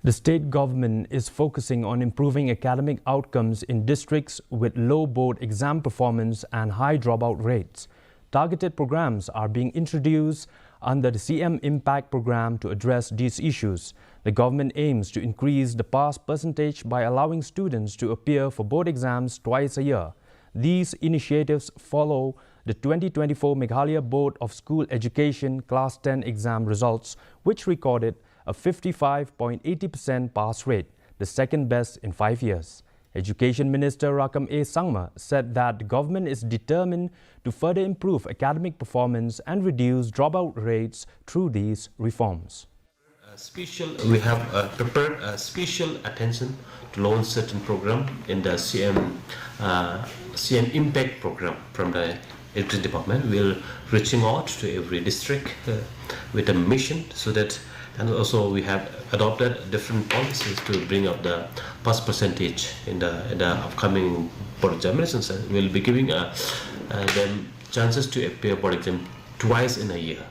The state government is focusing on improving academic outcomes in districts with low board exam performance and high dropout rates. Targeted programs are being introduced under the CM Impact program to address these issues. The government aims to increase the pass percentage by allowing students to appear for board exams twice a year. These initiatives follow the 2024 Meghalaya Board of School Education Class 10 exam results, which recorded a 55.80% pass rate, the second best in 5 years. Education Minister Rakam A. Sangma said that the government is determined to further improve academic performance and reduce dropout rates through these reforms. We have prepared special attention to launch certain program in the CM Impact program from the Education Department. We're reaching out to every district with a mission so that, and also we have adopted different policies to bring up the pass percentage in the upcoming board examinations. We'll be giving them chances to appear board exam twice in a year.